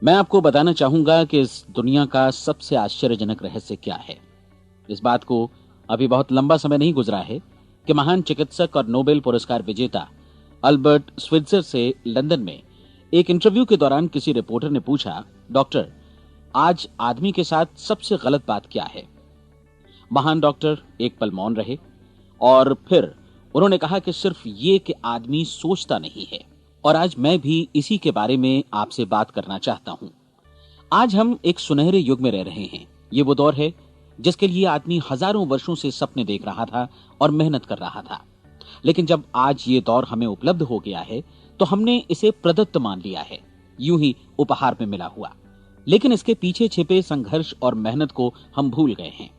मैं आपको बताना चाहूंगा कि इस दुनिया का सबसे आश्चर्यजनक रहस्य क्या है। इस बात को अभी बहुत लंबा समय नहीं गुजरा है कि महान चिकित्सक और नोबेल पुरस्कार विजेता अल्बर्ट स्विट्जर से लंदन में एक इंटरव्यू के दौरान किसी रिपोर्टर ने पूछा, डॉक्टर, आज आदमी के साथ सबसे गलत बात क्या है। महान डॉक्टर एक पल मौन रहे और फिर उन्होंने कहा कि सिर्फ ये कि आदमी सोचता नहीं है। और आज मैं भी इसी के बारे में आपसे बात करना चाहता हूं। आज हम एक सुनहरे युग में रह रहे हैं। ये वो दौर है जिसके लिए आदमी हजारों वर्षों से सपने देख रहा था और मेहनत कर रहा था। लेकिन जब आज ये दौर हमें उपलब्ध हो गया है तो हमने इसे प्रदत्त मान लिया है, यूं ही उपहार में मिला हुआ। लेकिन इसके पीछे छिपे संघर्ष और मेहनत को हम भूल गए हैं।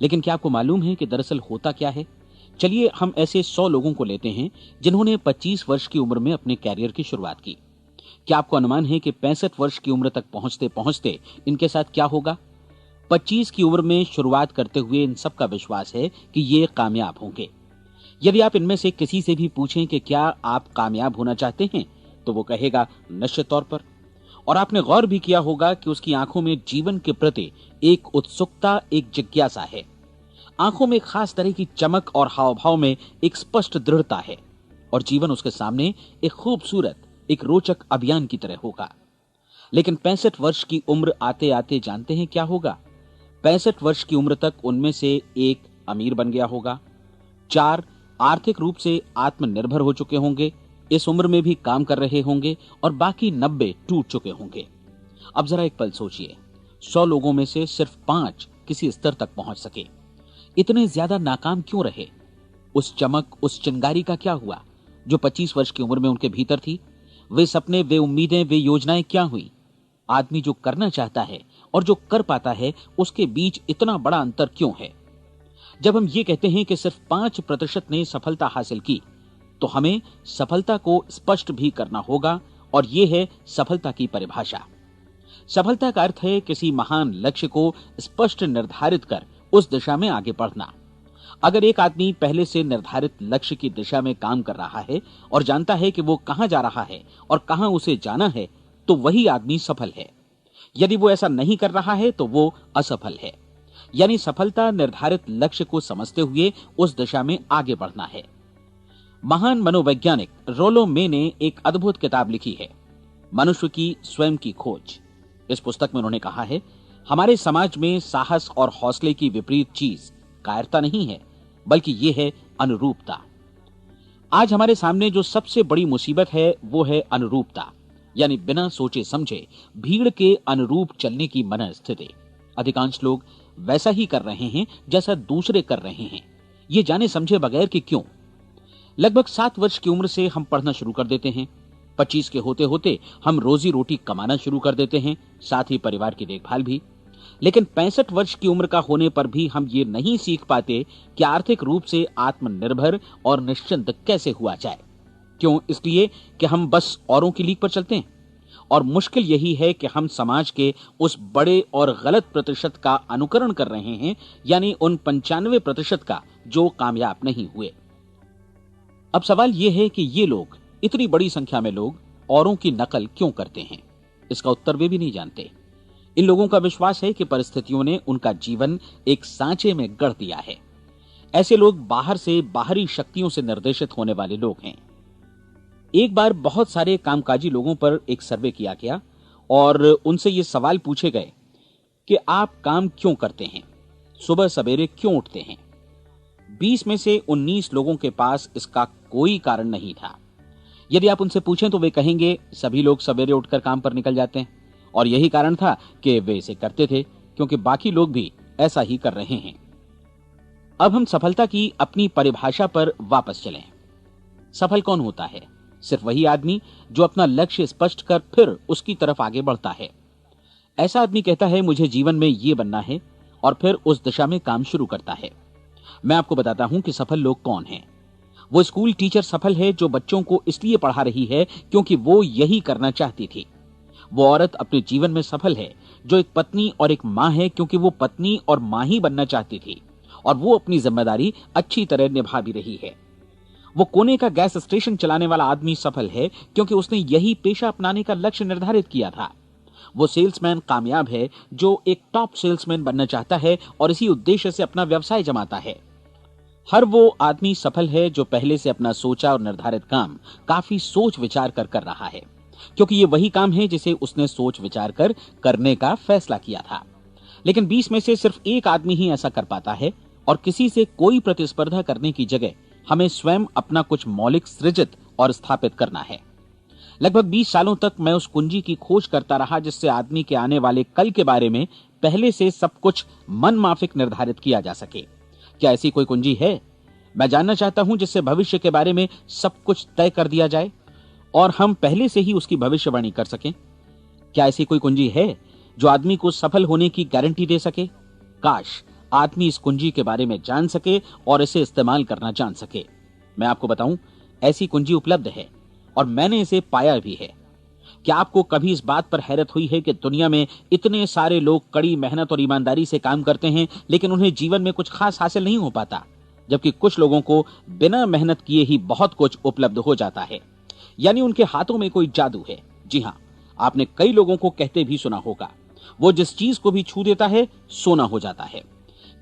लेकिन क्या आपको मालूम है कि दरअसल होता क्या है? चलिए हम ऐसे 100 लोगों को लेते हैं जिन्होंने 25 वर्ष की उम्र में अपने कैरियर की शुरुआत की। क्या आपको अनुमान है कि 65 वर्ष की उम्र तक पहुंचते पहुंचते इनके साथ क्या होगा? 25 की उम्र में शुरुआत करते हुए इन सबका विश्वास है कि ये कामयाब होंगे। यदि आप इनमें से किसी से भी पूछें कि क्या आप कामयाब होना चाहते हैं, तो वो कहेगा निश्चित तौर पर। और आपने गौर भी किया होगा कि उसकी आंखों में जीवन के प्रति एक उत्सुकता, एक जिज्ञासा है। आंखों में खास तरह की चमक और हाव भाव में एक स्पष्ट दृढ़ता है और जीवन उसके सामने एक खूबसूरत, एक रोचक अभियान की तरह होगा। लेकिन 65 वर्ष की उम्र आते आते जानते हैं क्या होगा? 65 वर्ष की उम्र तक उनमें से एक अमीर बन गया होगा, 4 आर्थिक रूप से आत्मनिर्भर हो चुके होंगे, इस उम्र में भी काम कर रहे होंगे और बाकी 90 टूट चुके होंगे। अब जरा एक पल सोचिए, 100 लोगों में से सिर्फ 5 किसी स्तर तक पहुंच सके। इतने ज्यादा नाकाम क्यों रहे? उस चमक, उस चिंगारी का क्या हुआ जो 25 वर्ष की उम्र में उनके भीतर थी? वे सपने, वे उम्मीदें, वे योजनाएं क्या हुई? आदमी जो करना चाहता है और जो कर पाता है, उसके बीच इतना बड़ा अंतर क्यों है? जब हम ये कहते हैं कि सिर्फ 5% ने सफलता हासिल की, तो हमें सफलता को स्पष्ट भी करना होगा और यह है सफलता की परिभाषा। सफलता का अर्थ है किसी महान लक्ष्य को स्पष्ट निर्धारित कर उस दिशा में आगे बढ़ना। अगर एक आदमी पहले से निर्धारित लक्ष्य की दिशा में काम कर रहा है और जानता है कि वो कहां जा रहा है और कहां उसे जाना है, तो वही आदमी सफल है। यदि वो ऐसा नहीं कर रहा है तो वो असफल है। यानी सफलता निर्धारित लक्ष्य को समझते हुए उस दिशा में आगे बढ़ना है। महान मनोवैज्ञानिक रोलो मे ने एक अद्भुत किताब लिखी है, मनुष्य की स्वयं की खोज। इस पुस्तक में उन्होंने कहा है, हमारे समाज में साहस और हौसले की विपरीत चीज कायरता नहीं है, बल्कि यह है अनुरूपता। आज हमारे सामने जो सबसे बड़ी मुसीबत है वो है अनुरूपता, यानी बिना सोचे समझे भीड़ के अनुरूप चलने की मनस्थिति। अधिकांश लोग वैसा ही कर रहे हैं जैसा दूसरे कर रहे हैं, ये जाने समझे बगैर कि क्यों। लगभग 7 वर्ष की उम्र से हम पढ़ना शुरू कर देते हैं। 25 के होते होते हम रोजी रोटी कमाना शुरू कर देते हैं, साथ ही परिवार की देखभाल भी। लेकिन 65 वर्ष की उम्र का होने पर भी हम ये नहीं सीख पाते कि आर्थिक रूप से आत्मनिर्भर और निश्चिंत कैसे हुआ जाए। क्यों? इसलिए कि हम बस औरों की लीक पर चलते हैं। और मुश्किल यही है कि हम समाज के उस बड़े और गलत प्रतिशत का अनुकरण कर रहे हैं, यानी उन 95% का जो कामयाब नहीं हुए। अब सवाल यह है कि ये लोग, इतनी बड़ी संख्या में लोग, औरों की नकल क्यों करते हैं? इसका उत्तर वे भी नहीं जानते। इन लोगों का विश्वास है कि परिस्थितियों ने उनका जीवन एक सांचे में गढ़ दिया है। ऐसे लोग बाहर से, बाहरी शक्तियों से निर्देशित होने वाले लोग हैं। एक बार बहुत सारे कामकाजी लोगों पर एक सर्वे किया गया और उनसे ये सवाल पूछे गए कि आप काम क्यों करते हैं, सुबह सवेरे क्यों उठते हैं? 20 में से 19 लोगों के पास इसका कोई कारण नहीं था। यदि आप उनसे पूछें तो वे कहेंगे सभी लोग सवेरे उठकर काम पर निकल जाते हैं और यही कारण था कि वे इसे करते थे क्योंकि बाकी लोग भी ऐसा ही कर रहे हैं। अब हम सफलता की अपनी परिभाषा पर वापस चलें। सफल कौन होता है? सिर्फ वही आदमी जो अपना लक्ष्य स्पष्ट कर फिर उसकी तरफ आगे बढ़ता है। ऐसा आदमी कहता है मुझे जीवन में ये बनना है और फिर उस दिशा में काम शुरू करता है। मैं आपको बताता हूं कि सफल लोग कौन हैं। वो स्कूल टीचर सफल है जो बच्चों को इसलिए पढ़ा रही है क्योंकि वो यही करना चाहती थी। वो औरत अपने जीवन में सफल है जो एक पत्नी और एक मां है क्योंकि वो पत्नी और मां ही बनना चाहती थी और वो अपनी जिम्मेदारी अच्छी तरह निभा भी रही है। वो कोने का गैस स्टेशन चलाने वाला आदमी सफल है क्योंकि उसने यही पेशा अपनाने का लक्ष्य निर्धारित किया था। वो सेल्समैन कामयाब है जो एक टॉप सेल्समैन बनना चाहता है और इसी उद्देश्य से अपना व्यवसाय जमाता है। हर वो आदमी सफल है जो पहले से अपना सोचा और निर्धारित काम काफी सोच विचार कर रहा है, क्योंकि ये वही काम है जिसे उसने सोच विचार कर करने का फैसला किया था। लेकिन 20 में से सिर्फ एक आदमी ही ऐसा कर पाता है, और किसी से कोई प्रतिस्पर्धा करने की जगह हमें स्वयं अपना कुछ मौलिक सृजित और स्थापित करना है। लगभग 20 सालों तक मैं उस कुंजी की खोज करता रहा जिससे आदमी के आने वाले कल के बारे में पहले से सब कुछ मन माफिक निर्धारित किया जा सके। क्या ऐसी कोई कुंजी है? मैं जानना चाहता हूं जिससे भविष्य के बारे में सब कुछ तय कर दिया जाए और हम पहले से ही उसकी भविष्यवाणी कर सकें। क्या ऐसी कोई कुंजी है जो आदमी को सफल होने की गारंटी दे सके? काश आदमी इस कुंजी के बारे में जान सके और इसे इस्तेमाल करना जान सके। मैं आपको बताऊं, ऐसी कुंजी उपलब्ध है और मैंने इसे पाया भी है। क्या आपको कभी इस बात पर हैरत हुई है कि दुनिया में इतने सारे लोग कड़ी मेहनत और ईमानदारी से काम करते हैं, लेकिन उन्हें जीवन में कुछ खास हासिल नहीं हो पाता, जबकि कुछ लोगों को बिना मेहनत किए ही बहुत कुछ उपलब्ध हो जाता है। यानी उनके हाथों में कोई जादू है। जी हां, आपने कई लोगों को कहते भी सुना होगा, वो जिस चीज को भी छू देता है सोना हो जाता है।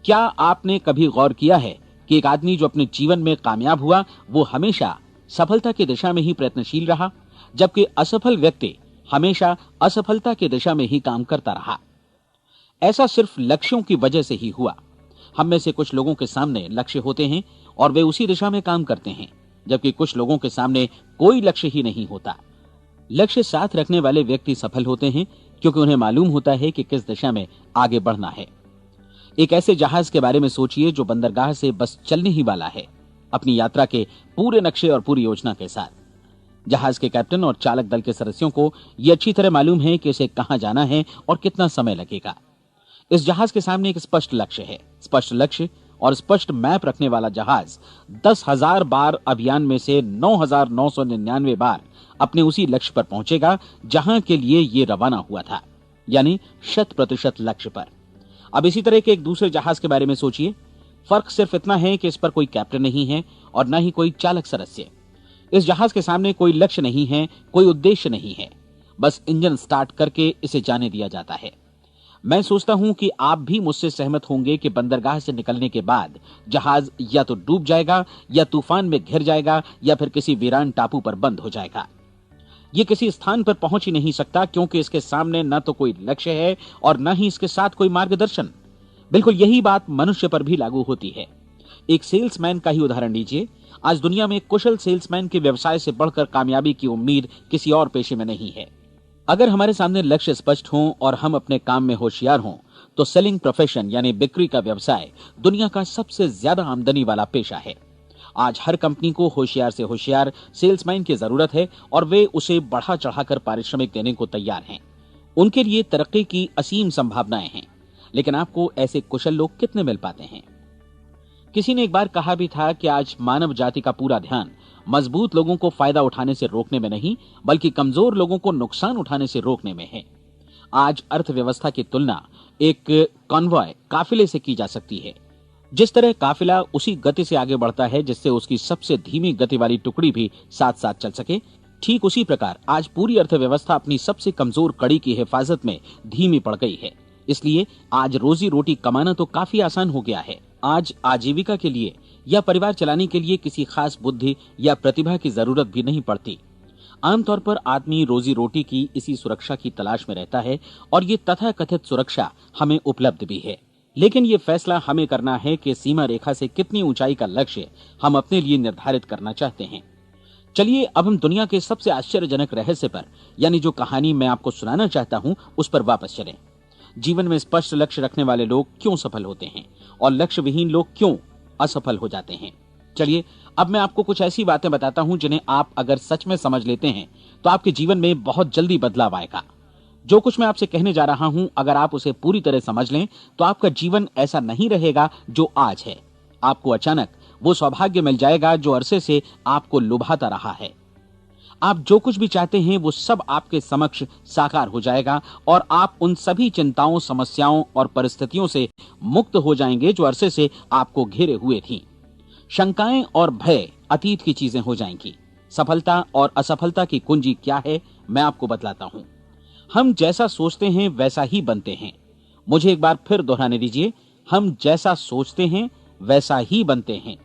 क्या आपने कभी गौर किया है कि एक आदमी जो अपने जीवन में कामयाब हुआ वो हमेशा सफलता की दिशा में ही प्रयत्नशील रहा, जबकि असफल व्यक्ति हमेशा असफलता की दिशा में ही काम करता रहा? ऐसा सिर्फ लक्ष्यों की वजह से ही हुआ। हम में से कुछ लोगों के सामने लक्ष्य होते हैं और वे उसी दिशा में काम करते हैं, जबकि कुछ लोगों के सामने कोई लक्ष्य ही नहीं होता। लक्ष्य साथ रखने वाले व्यक्ति सफल होते हैं क्योंकि उन्हें मालूम होता है कि किस दिशा में आगे बढ़ना है। एक ऐसे जहाज के बारे में सोचिए जो बंदरगाह से बस चलने ही वाला है, अपनी यात्रा के पूरे नक्शे और पूरी योजना के साथ। जहाज के कैप्टन और चालक दल के सदस्यों को यह अच्छी तरह मालूम है कि इसे कहां जाना है और कितना समय लगेगा। इस जहाज के सामने एक स्पष्ट लक्ष्य है। स्पष्ट लक्ष्य और स्पष्ट मैप रखने वाला जहाज 10,000 बार अभियान में से 9,999 बार अपने उसी लक्ष्य पर पहुंचेगा जहां के लिए ये रवाना हुआ था, यानी 100% लक्ष्य पर। अब इसी तरह के एक दूसरे जहाज के बारे में सोचिए। फर्क सिर्फ इतना है कि इस पर कोई कैप्टन नहीं है और न ही कोई चालक सदस्य। इस जहाज के सामने कोई लक्ष्य नहीं है, कोई उद्देश्य नहीं है, बस इंजन स्टार्ट करके इसे जाने दिया जाता है। मैं सोचता हूं कि आप भी मुझसे सहमत होंगे कि बंदरगाह से निकलने के बाद जहाज या तो डूब जाएगा या तूफान में घिर जाएगा या फिर किसी वीरान टापू पर बंद हो जाएगा। ये किसी स्थान पर पहुंच ही नहीं सकता क्योंकि इसके सामने न तो कोई लक्ष्य है और न ही इसके साथ कोई मार्गदर्शन। बिल्कुल यही बात मनुष्य पर भी लागू होती है। एक सेल्समैन का ही उदाहरण लीजिए। आज दुनिया में कुशल सेल्समैन के व्यवसाय से बढ़कर कामयाबी की उम्मीद किसी और पेशे में नहीं है। अगर हमारे सामने लक्ष्य स्पष्ट हों और हम अपने काम में होशियार हों तो सेलिंग प्रोफेशन यानी बिक्री का व्यवसाय दुनिया का सबसे ज्यादा आमदनी वाला पेशा है। आज हर कंपनी को होशियार से होशियार सेल्समैन की जरूरत है और वे उसे बढ़ा चढ़ाकर पारिश्रमिक देने को तैयार हैं। उनके लिए तरक्की की असीम संभावनाएं हैं, लेकिन आपको ऐसे कुशल लोग कितने मिल पाते हैं? किसी ने एक बार कहा भी था कि आज मानव जाति का पूरा ध्यान मजबूत लोगों को फायदा उठाने से रोकने में नहीं, बल्कि कमजोर लोगों को नुकसान उठाने से रोकने में है। आज अर्थव्यवस्था की तुलना एक कॉन्वॉय काफिले से की जा सकती है। जिस तरह काफिला उसी गति से आगे बढ़ता है जिससे उसकी सबसे धीमी गति वाली टुकड़ी भी साथ साथ चल सके, ठीक उसी प्रकार आज पूरी अर्थव्यवस्था अपनी सबसे कमजोर कड़ी की हिफाजत में धीमी पड़ गई है। इसलिए आज रोजी रोटी कमाना तो काफी आसान हो गया है। आज आजीविका के लिए या परिवार चलाने के लिए किसी खास बुद्धि या प्रतिभा की जरूरत भी नहीं पड़ती। आमतौर पर आदमी रोजी रोटी की इसी सुरक्षा की तलाश में रहता है और ये तथाकथित सुरक्षा हमें उपलब्ध भी है। लेकिन ये फैसला हमें करना है कि सीमा रेखा से कितनी ऊंचाई का लक्ष्य हम अपने लिए निर्धारित करना चाहते हैं। चलिए अब हम दुनिया के सबसे आश्चर्यजनक रहस्य पर, यानी जो कहानी मैं आपको सुनाना चाहता हूं, उस पर वापस चलें। जीवन में स्पष्ट लक्ष्य रखने वाले लोग क्यों सफल होते हैं और लक्ष्य विहीन लोग क्यों असफल हो जाते हैं? चलिए अब मैं आपको कुछ ऐसी बातें बताता हूं जिन्हें आप अगर सच में समझ लेते हैं तो आपके जीवन में बहुत जल्दी बदलाव आएगा। जो कुछ मैं आपसे कहने जा रहा हूं, अगर आप उसे पूरी तरह समझ लें तो आपका जीवन ऐसा नहीं रहेगा जो आज है। आपको अचानक वो सौभाग्य मिल जाएगा जो अरसे से आपको लुभाता रहा है। आप जो कुछ भी चाहते हैं वो सब आपके समक्ष साकार हो जाएगा और आप उन सभी चिंताओं, समस्याओं और परिस्थितियों से मुक्त हो जाएंगे जो अरसे से आपको घेरे हुए थीं। शंकाएं और भय अतीत की चीजें हो जाएंगी। सफलता और असफलता की कुंजी क्या है, मैं आपको बतलाता हूं। हम जैसा सोचते हैं वैसा ही बनते हैं। मुझे एक बार फिर दोहराने दीजिए, हम जैसा सोचते हैं वैसा ही बनते हैं।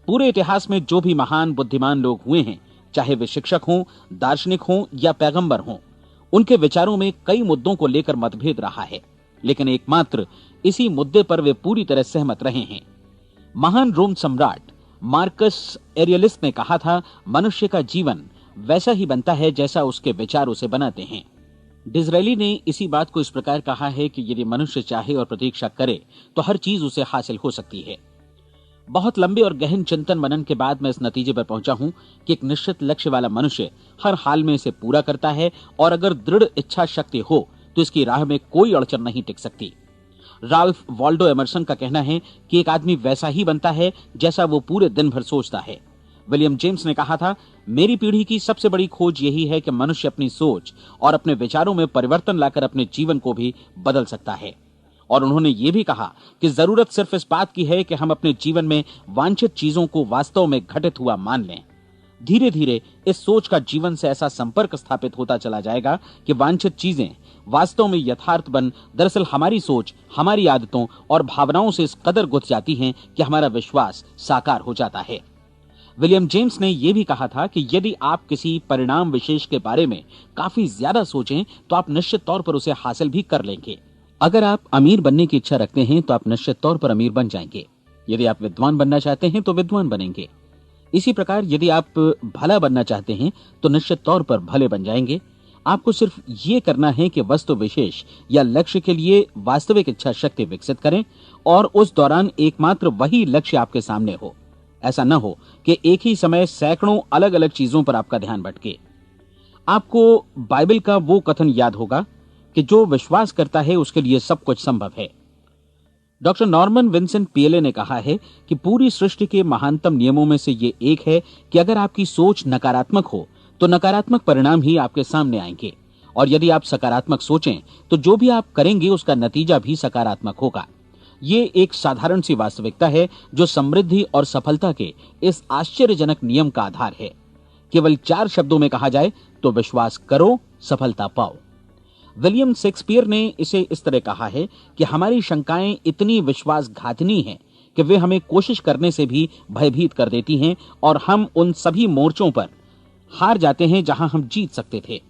पूरे इतिहास में जो भी महान बुद्धिमान लोग हुए हैं, चाहे वे शिक्षक हों, दार्शनिक हों या पैगंबर हों, उनके विचारों में कई मुद्दों को लेकर मतभेद रहा है, लेकिन एकमात्र इसी मुद्दे पर वे पूरी तरह सहमत रहे हैं। महान रोम सम्राट मार्कस एरियलिस ने कहा था, मनुष्य का जीवन वैसा ही बनता है जैसा उसके विचार उसे बनाते हैं। डिज़रायली ने इसी बात को इस प्रकार कहा है कि यदि मनुष्य चाहे और प्रतीक्षा करे तो हर चीज उसे हासिल हो सकती है। बहुत लंबे और गहन चिंतन मनन के बाद मैं इस नतीजे पर पहुंचा हूं कि एक निश्चित लक्ष्य वाला मनुष्य हर हाल में इसे पूरा करता है, और अगर दृढ़ इच्छा शक्ति हो तो इसकी राह में कोई अड़चन नहीं टिक सकती। राल्फ वॉल्डो एमर्सन का कहना है कि एक आदमी वैसा ही बनता है जैसा वो पूरे दिन भर सोचता है। विलियम जेम्स ने कहा था, मेरी पीढ़ी की सबसे बड़ी खोज यही है कि मनुष्य अपनी सोच और अपने विचारों में परिवर्तन लाकर अपने जीवन को भी बदल सकता है। और उन्होंने ये भी कहा कि जरूरत सिर्फ इस बात की है कि हम अपने जीवन में वांछित चीजों को वास्तव में घटित हुआ मान लें। धीरे धीरे इस सोच का जीवन से ऐसा संपर्क स्थापित होता चला जाएगा कि वांछित चीजें वास्तव में यथार्थ बन दरअसल हमारी सोच, हमारी आदतों और भावनाओं से इस कदर गुथ जाती हैं कि हमारा विश्वास साकार हो जाता है। विलियम जेम्स ने यह भी कहा था कि यदि आप किसी परिणाम विशेष के बारे में काफी ज्यादा सोचें तो आप निश्चित तौर पर उसे हासिल भी कर लेंगे। अगर आप अमीर बनने की इच्छा रखते हैं तो आप निश्चित तौर पर अमीर बन जाएंगे। यदि आप विद्वान बनना चाहते हैं तो विद्वान बनेंगे। इसी प्रकार यदि आप भला बनना चाहते हैं तो निश्चित तौर पर भले बन जाएंगे। आपको सिर्फ ये करना है कि वस्तु विशेष या लक्ष्य के लिए वास्तविक इच्छा शक्ति विकसित करें और उस दौरान एकमात्र वही लक्ष्य आपके सामने हो। ऐसा न हो कि एक ही समय सैकड़ों अलग अलग चीजों पर आपका ध्यान भटके। आपको बाइबल का वो कथन याद होगा कि जो विश्वास करता है उसके लिए सब कुछ संभव है। डॉक्टर नॉर्मन विंसेंट पीएले ने कहा है कि पूरी सृष्टि के महानतम नियमों में से ये एक है कि अगर आपकी सोच नकारात्मक हो तो नकारात्मक परिणाम ही आपके सामने आएंगे, और यदि आप सकारात्मक सोचें तो जो भी आप करेंगे उसका नतीजा भी सकारात्मक होगा। ये एक साधारण सी वास्तविकता है जो समृद्धि और सफलता के इस आश्चर्यजनक नियम का आधार है। केवल 4 शब्दों में कहा जाए तो विश्वास करो, सफलता पाओ। विलियम शेक्सपियर ने इसे इस तरह कहा है कि हमारी शंकाएं इतनी विश्वासघातिनी हैं कि वे हमें कोशिश करने से भी भयभीत कर देती हैं, और हम उन सभी मोर्चों पर हार जाते हैं जहां हम जीत सकते थे।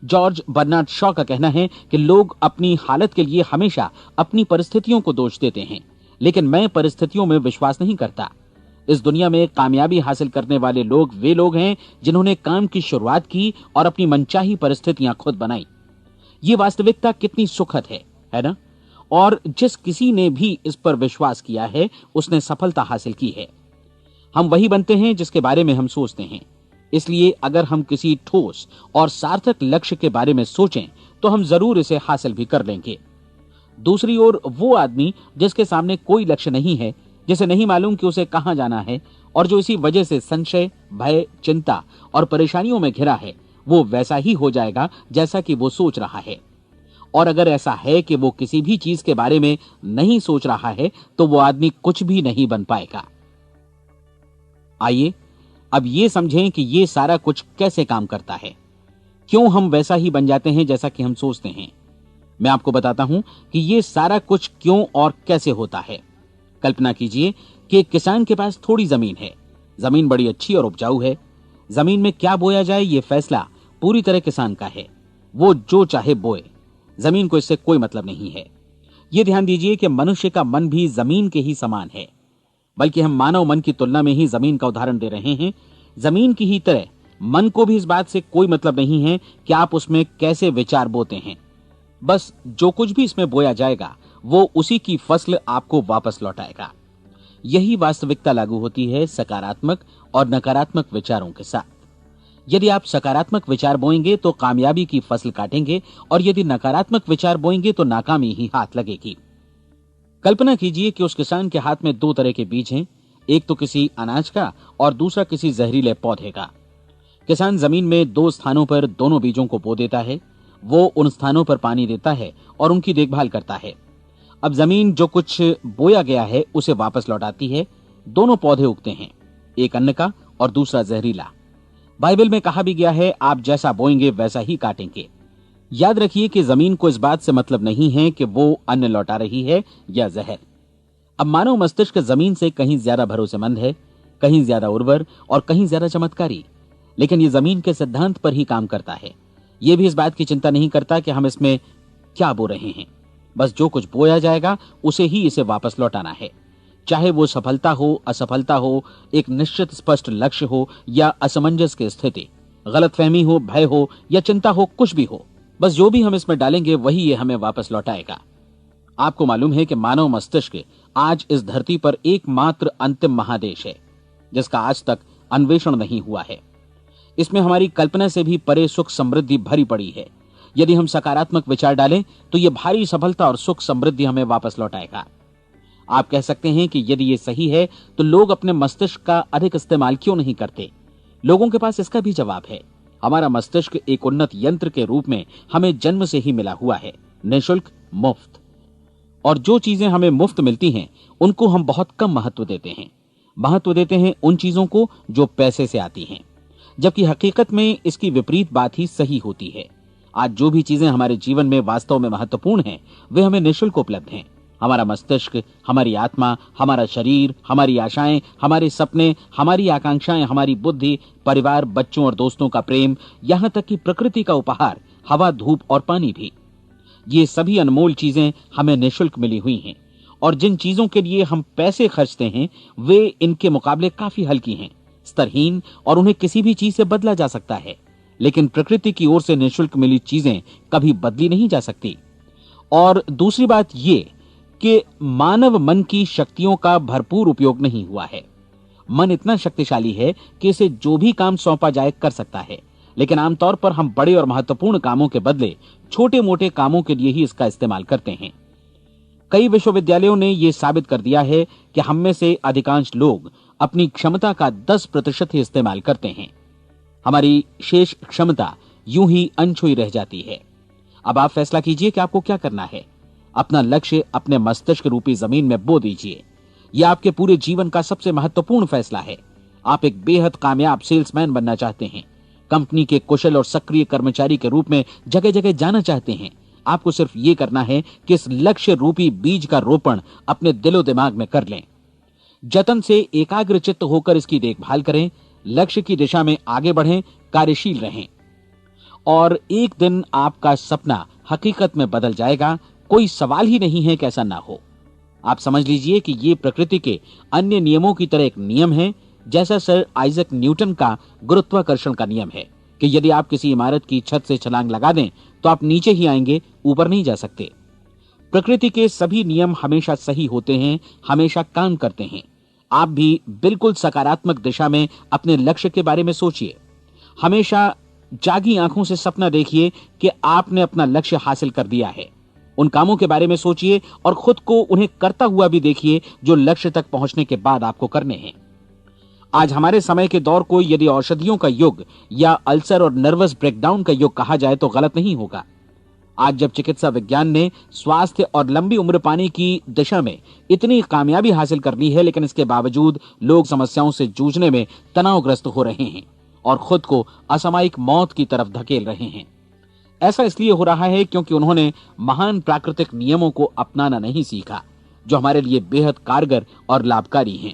जॉर्ज बर्नार्ड शॉ का कहना है कि लोग अपनी हालत के लिए हमेशा अपनी परिस्थितियों को दोष देते हैं, लेकिन मैं परिस्थितियों में विश्वास नहीं करता। इस दुनिया में कामयाबी हासिल करने वाले लोग वे लोग हैं जिन्होंने काम की शुरुआत की और अपनी मनचाही परिस्थितियां खुद बनाई। ये वास्तविकता कितनी सुखद है ना? और जिस किसी ने भी इस पर विश्वास किया है उसने सफलता हासिल की है। हम वही बनते हैं जिसके बारे में हम सोचते हैं। इसलिए अगर हम किसी ठोस और सार्थक लक्ष्य के बारे में सोचें तो हम जरूर इसे हासिल भी कर लेंगे। दूसरी ओर वो आदमी जिसके सामने कोई लक्ष्य नहीं है, जिसे नहीं मालूम कि उसे कहां जाना है, और जो इसी वजह से संशय, भय, चिंता और परेशानियों में घिरा है, वो वैसा ही हो जाएगा जैसा कि वो सोच रहा है। और अगर ऐसा है कि वो किसी भी चीज के बारे में नहीं सोच रहा है तो वो आदमी कुछ भी नहीं बन पाएगा। आइए अब ये समझें कि ये सारा कुछ कैसे काम करता है, क्यों हम वैसा ही बन जाते हैं जैसा कि हम सोचते हैं। मैं आपको बताता हूं कि ये सारा कुछ क्यों और कैसे होता है। कल्पना कीजिए कि एक किसान के पास थोड़ी जमीन है। जमीन बड़ी अच्छी और उपजाऊ है। जमीन में क्या बोया जाए ये फैसला पूरी तरह किसान का है। वो जो चाहे बोए, जमीन को इससे कोई मतलब नहीं है। ये ध्यान दीजिए कि मनुष्य का मन भी जमीन के ही समान है, बल्कि हम मानव मन की तुलना में ही जमीन का उदाहरण दे रहे हैं। जमीन की ही तरह मन को भी इस बात से कोई मतलब नहीं है कि आप उसमें कैसे विचार बोते हैं। बस जो कुछ भी इसमें बोया जाएगा वो उसी की फसल आपको वापस लौटाएगा। यही वास्तविकता लागू होती है सकारात्मक और नकारात्मक विचारों के साथ। यदि आप सकारात्मक विचार बोएंगे तो कामयाबी की फसल काटेंगे, और यदि नकारात्मक विचार बोएंगे तो नाकामी ही हाथ लगेगी। कल्पना कीजिए कि उस किसान के हाथ में 2 तरह के बीज हैं, एक तो किसी अनाज का और दूसरा किसी जहरीले पौधे का। किसान जमीन में 2 स्थानों पर दोनों बीजों को बो देता है। वो उन स्थानों पर पानी देता है और उनकी देखभाल करता है। अब जमीन जो कुछ बोया गया है उसे वापस लौटाती है। दोनों पौधे उगते हैं, एक अन्न का और दूसरा जहरीला। बाइबल में कहा भी गया है, आप जैसा बोएंगे वैसा ही काटेंगे। याद रखिए कि जमीन को इस बात से मतलब नहीं है कि वो अन्न लौटा रही है या जहर। अब मानव मस्तिष्क जमीन से कहीं ज्यादा भरोसेमंद है, कहीं ज्यादा उर्वर और कहीं ज्यादा चमत्कारी, लेकिन ये जमीन के सिद्धांत पर ही काम करता है। ये भी इस बात की चिंता नहीं करता कि हम इसमें क्या बो रहे हैं। बस जो कुछ बोया जाएगा उसे ही इसे वापस लौटाना है, चाहे वो सफलता हो, असफलता हो, एक निश्चित स्पष्ट लक्ष्य हो या असमंजस की स्थिति, गलतफहमी हो, भय हो या चिंता हो, कुछ भी हो। बस जो भी हम इसमें डालेंगे वही ये हमें वापस लौटाएगा। आपको मालूम है कि मानव मस्तिष्क आज इस धरती पर एकमात्र अंतिम महादेश है जिसका आज तक अन्वेषण नहीं हुआ है। इसमें हमारी कल्पना से भी परे सुख समृद्धि भरी पड़ी है। यदि हम सकारात्मक विचार डालें तो यह भारी सफलता और सुख समृद्धि हमें वापस लौटाएगा। आप कह सकते हैं कि यदि ये सही है तो लोग अपने मस्तिष्क का अधिक इस्तेमाल क्यों नहीं करते? लोगों के पास इसका भी जवाब है। हमारा मस्तिष्क एक उन्नत यंत्र के रूप में हमें जन्म से ही मिला हुआ है, निःशुल्क, मुफ्त। और जो चीजें हमें मुफ्त मिलती हैं उनको हम बहुत कम महत्व देते हैं। महत्व देते हैं उन चीजों को जो पैसे से आती हैं, जबकि हकीकत में इसकी विपरीत बात ही सही होती है। आज जो भी चीजें हमारे जीवन में वास्तव में महत्वपूर्ण हैं वे हमें निःशुल्क उपलब्ध हैं। हमारा मस्तिष्क, हमारी आत्मा, हमारा शरीर, हमारी आशाएं, हमारे सपने, हमारी आकांक्षाएं, हमारी बुद्धि, परिवार, बच्चों और दोस्तों का प्रेम, यहां तक कि प्रकृति का उपहार, हवा, धूप और पानी भी, ये सभी अनमोल चीजें हमें निःशुल्क मिली हुई हैं। और जिन चीजों के लिए हम पैसे खर्चते हैं वे इनके मुकाबले काफी हल्की हैं, स्तरहीन, और उन्हें किसी भी चीज से बदला जा सकता है। लेकिन प्रकृति की ओर से निःशुल्क मिली चीजें कभी बदली नहीं जा सकती। और दूसरी बात ये कि मानव मन की शक्तियों का भरपूर उपयोग नहीं हुआ है। मन इतना शक्तिशाली है कि इसे जो भी काम सौंपा जाए कर सकता है, लेकिन आमतौर पर हम बड़े और महत्वपूर्ण कामों के बदले छोटे मोटे कामों के लिए ही इसका इस्तेमाल करते हैं। कई विश्वविद्यालयों ने यह साबित कर दिया है कि हम में से अधिकांश लोग अपनी क्षमता का 10% ही इस्तेमाल करते हैं। हमारी शेष क्षमता यूं ही अनछुई रह जाती है। अब आप फैसला कीजिए कि आपको क्या करना है। अपना लक्ष्य अपने मस्तिष्क रूपी जमीन में बो दीजिए। यह आपके पूरे जीवन का सबसे महत्वपूर्ण फैसला है। आप एक बेहद कामयाब सेल्समैन बनना चाहते हैं, कंपनी के कुशल और सक्रिय कर्मचारी के रूप में जगह जगह जाना चाहते हैं। आपको सिर्फ ये करना है कि इस लक्ष्य रूपी बीज का रोपण अपने दिलो दिमाग में कर लें। जतन से एकाग्रचित्त होकर इसकी देखभाल करें, लक्ष्य की दिशा में आगे बढ़ें, कार्यशील रहें, और एक दिन आपका सपना हकीकत में बदल जाएगा। कोई सवाल ही नहीं है कि ऐसा ना हो। आप समझ लीजिए कि ये प्रकृति के अन्य नियमों की तरह एक नियम है, जैसा सर आइजक न्यूटन का गुरुत्वाकर्षण का नियम है कि यदि आप किसी इमारत की छत से छलांग लगा दें तो आप नीचे ही आएंगे, ऊपर नहीं जा सकते। प्रकृति के सभी नियम हमेशा सही होते हैं, हमेशा काम करते हैं। आप भी बिल्कुल सकारात्मक दिशा में अपने लक्ष्य के बारे में सोचिए। हमेशा जागी आंखों से सपना देखिए कि आपने अपना लक्ष्य हासिल कर दिया है। उन कामों के बारे में सोचिए और खुद को उन्हें करता हुआ भी देखिए जो लक्ष्य तक पहुंचने के बाद आपको करने हैं। आज हमारे समय के दौर को यदि औषधियों का युग या अल्सर और नर्वस ब्रेकडाउन का युग कहा जाए तो गलत नहीं होगा। आज जब चिकित्सा विज्ञान ने स्वास्थ्य और लंबी उम्र पाने की दिशा में इतनी कामयाबी हासिल कर ली है, लेकिन इसके बावजूद लोग समस्याओं से जूझने में तनावग्रस्त हो रहे हैं और खुद को असामयिक मौत की तरफ धकेल रहे हैं। ऐसा इसलिए हो रहा है क्योंकि उन्होंने महान प्राकृतिक नियमों को अपनाना नहीं सीखा, जो हमारे लिए बेहद कारगर और लाभकारी हैं।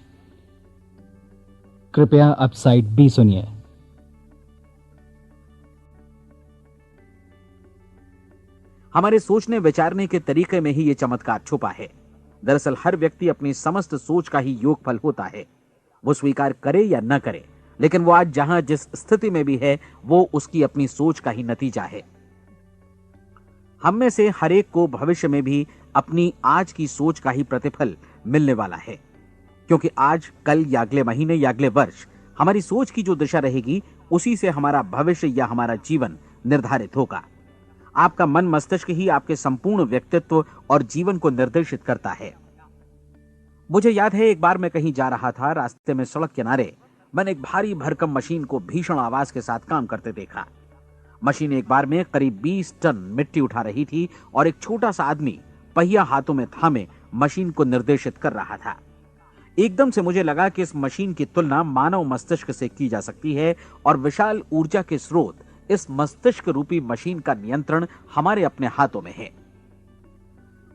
कृपया अब साइड बी सुनिए। हमारे सोचने विचारने के तरीके में ही ये चमत्कार छुपा है। दरअसल हर व्यक्ति अपनी समस्त सोच का ही योगफल होता है। वो स्वीकार करे या न करे, लेकिन वो आज जहां जिस स्थिति में भी है वो उसकी अपनी सोच का ही नतीजा है। हम में से हर एक को भविष्य में भी अपनी आज की सोच का ही प्रतिफल मिलने वाला है, क्योंकि आज, कल या अगले महीने या अगले वर्ष हमारी सोच की जो दिशा रहेगी उसी से हमारा भविष्य या हमारा जीवन निर्धारित होगा। आपका मन मस्तिष्क ही आपके संपूर्ण व्यक्तित्व और जीवन को निर्देशित करता है। मुझे याद है एक बार मैं कहीं जा रहा था, रास्ते में सड़क किनारे मैंने एक भारी भरकम मशीन को भीषण आवाज के साथ काम करते देखा। मशीन एक बार में करीब 20 टन मिट्टी उठा रही थी और एक छोटा सा आदमी पहिया हाथों में थामे मशीन को निर्देशित कर रहा था। एकदम से मुझे लगा कि इस मशीन की तुलना मानव मस्तिष्क से की जा सकती है और विशाल ऊर्जा के स्रोत इस मस्तिष्क रूपी मशीन का नियंत्रण हमारे अपने हाथों में है।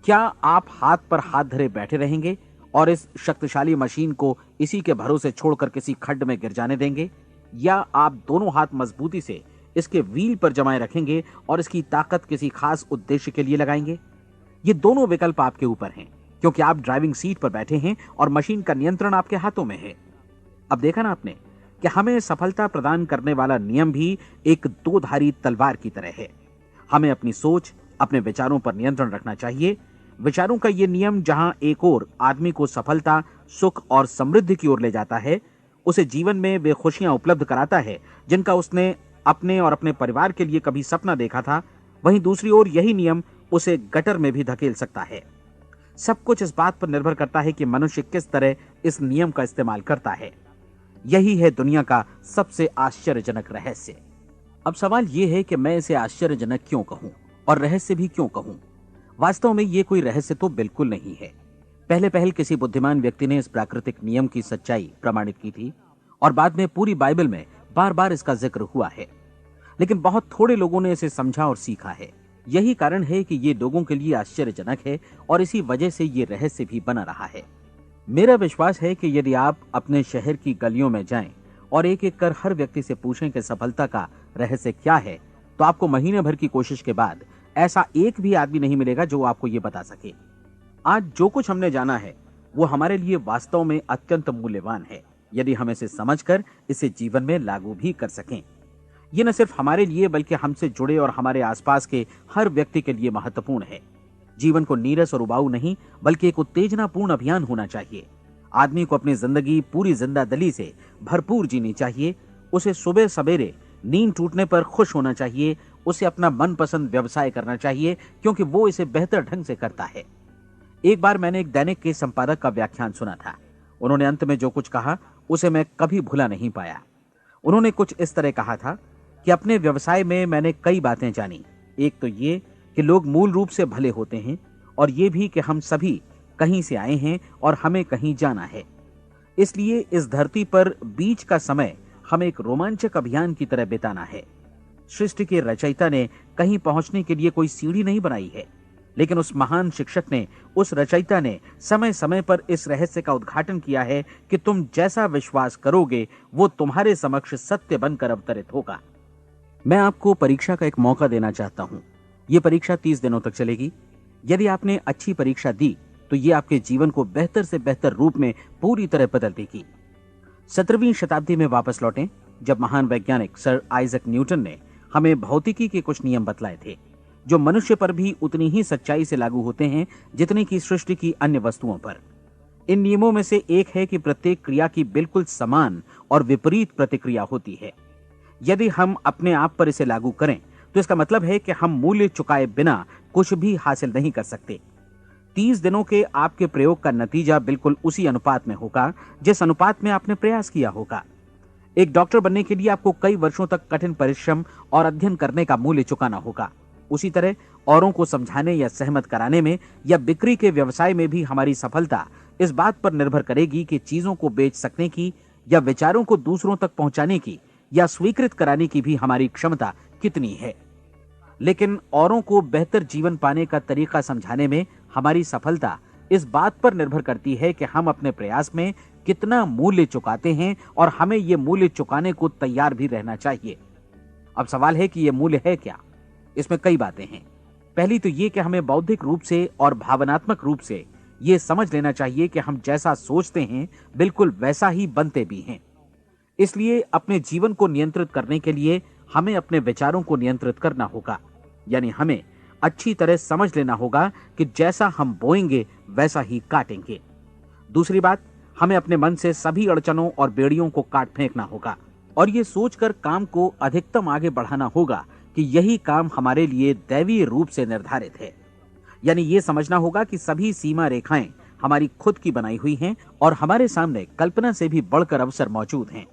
क्या आप हाथ पर हाथ धरे बैठे रहेंगे और इस शक्तिशाली मशीन को इसी के भरोसे छोड़कर किसी खड्ड में गिर जाने देंगे, या आप दोनों हाथ मजबूती से इसके व्हील पर जमाए रखेंगे और इसकी ताकत किसी खास उद्देश्य के लिए लगाएंगे? ये दोनों विकल्प आपके ऊपर हैं, क्योंकि आप ड्राइविंग सीट पर बैठे हैं और मशीन का नियंत्रण आपके हाथों में है। अब देखा ना आपने कि हमें सफलता प्रदान करने वाला नियम भी एक दो-धारी तलवार की तरह है। हमें अपनी सोच, अपने विचारों पर नियंत्रण रखना चाहिए। विचारों का यह नियम जहां एक ओर आदमी को सफलता, सुख और समृद्धि की ओर ले जाता है, उसे जीवन में वे खुशियां उपलब्ध कराता है जिनका उसने अपने और अपने परिवार के लिए कभी सपना देखा था, वहीं दूसरी ओर यही नियम उसे गटर में भी धकेल सकता है। सब कुछ इस बात पर निर्भर करता है कि मनुष्य किस तरह इस नियम का इस्तेमाल करता है। यही है दुनिया का सबसे आश्चर्यजनक रहस्य। अब सवाल यह है कि मैं इसे आश्चर्यजनक क्यों कहूं और रहस्य भी क्यों कहूं? वास्तव में यह कोई रहस्य तो बिल्कुल नहीं है। पहले पहल किसी बुद्धिमान व्यक्ति ने इस प्राकृतिक नियम की सच्चाई प्रमाणित की थी और बाद में पूरी बाइबल में बार बार इसका जिक्र हुआ है, लेकिन बहुत थोड़े लोगों ने इसे समझा और सीखा है। यही कारण है कि ये लोगों के लिए आश्चर्यजनक है और इसी वजह से ये रहस्य भी बना रहा है। मेरा विश्वास है कि यदि आप अपने शहर की गलियों में जाएं और एक एक कर हर व्यक्ति से पूछें कि सफलता का रहस्य क्या है, तो आपको महीने भर की कोशिश के बाद ऐसा एक भी आदमी नहीं मिलेगा जो आपको ये बता सके। आज जो कुछ हमने जाना है वो हमारे लिए वास्तव में अत्यंत मूल्यवान है, यदि हम इसे समझकर इसे जीवन में लागू भी कर सकें। ये न सिर्फ हमारे लिए बल्कि हमसे जुड़े और हमारे आसपास के हर व्यक्ति के लिए महत्वपूर्ण है। जीवन को नीरस और उबाऊ नहीं बल्कि एक उत्तेजनापूर्ण अभियान होना चाहिए। आदमी को अपनी जिंदगी पूरी जिंदादिली से भरपूर जीनी चाहिए। उसे सुबह सवेरे नींद टूटने पर खुश होना चाहिए। उसे अपना मनपसंद व्यवसाय करना चाहिए क्योंकि वो इसे बेहतर ढंग से करता है। एक बार मैंने एक दैनिक के संपादक का व्याख्यान सुना था। उन्होंने अंत में जो कुछ कहा उसे मैं कभी भुला नहीं पाया। उन्होंने कुछ इस तरह कहा था कि अपने व्यवसाय में मैंने कई बातें जानी। एक तो ये कि लोग मूल रूप से भले होते हैं और ये भी कि हम सभी कहीं से आए हैं और हमें कहीं जाना है। इसलिए इस धरती पर बीच का समय हमें एक रोमांचक अभियान की तरह बिताना है। सृष्टि के रचयिता ने कहीं पहुंचने के लिए कोई सीढ़ी नहीं बनाई है, लेकिन उस महान शिक्षक ने, उस रचयिता ने समय समय पर इस रहस्य का उद्घाटन किया है कि तुम जैसा विश्वास करोगे वो तुम्हारे समक्ष सत्य बनकर अवतरित होगा। मैं आपको परीक्षा का एक मौका देना चाहता हूं। यह परीक्षा 30 दिनों तक चलेगी। यदि आपने अच्छी परीक्षा दी तो यह आपके जीवन को बेहतर से बेहतर रूप में पूरी तरह बदल देगी। 17वीं शताब्दी में वापस लौटें, जब महान वैज्ञानिक सर आइजक न्यूटन ने हमें भौतिकी के कुछ नियम बतलाए थे, जो मनुष्य पर भी उतनी ही सच्चाई से लागू होते हैं जितनी की सृष्टि की अन्य वस्तुओं पर। इन नियमों में से एक है कि प्रत्येक क्रिया की बिल्कुल समान और विपरीत प्रतिक्रिया होती है। यदि हम अपने आप पर इसे लागू करें तो इसका मतलब है कि हम मूल्य चुकाए बिना कुछ भी हासिल नहीं कर सकते। 30 दिनों के आपके प्रयोग का नतीजा बिल्कुल उसी अनुपात में होगा जिस अनुपात में आपने प्रयास किया होगा। एक डॉक्टर बनने के लिए आपको कई वर्षों तक कठिन परिश्रम और अध्ययन करने का मूल्य चुकाना होगा। उसी तरह औरों को समझाने या सहमत कराने में या बिक्री के व्यवसाय में भी हमारी सफलता इस बात पर निर्भर करेगी कि चीजों को बेच सकने की या विचारों को दूसरों तक पहुंचाने की या स्वीकृत कराने की भी हमारी क्षमता कितनी है। लेकिन औरों को बेहतर जीवन पाने का तरीका समझाने में हमारी सफलता इस बात पर निर्भर करती है कि हम अपने प्रयास में कितना मूल्य चुकाते हैं और हमें यह मूल्य चुकाने को तैयार भी रहना चाहिए। अब सवाल है कि यह मूल्य है क्या? इसमें कई बातें हैं। पहली तो यह कि हमें बौद्धिक रूप से और भावनात्मक रूप से यह समझ लेना चाहिए कि हम जैसा सोचते हैं बिल्कुल वैसा ही बनते भी हैं। इसलिए अपने जीवन को नियंत्रित करने के लिए हमें अपने विचारों को नियंत्रित करना होगा। यानी हमें अच्छी तरह समझ लेना होगा कि जैसा हम बोएंगे वैसा ही काटेंगे। दूसरी बात, हमें अपने मन से सभी अड़चनों और बेड़ियों को काट फेंकना होगा और ये सोचकर काम को अधिकतम आगे बढ़ाना होगा कि यही काम हमारे लिए दैवीय रूप से निर्धारित है। यानी ये समझना होगा कि सभी सीमा रेखाएं हमारी खुद की बनाई हुई हैं और हमारे सामने कल्पना से भी बढ़कर अवसर मौजूद हैं।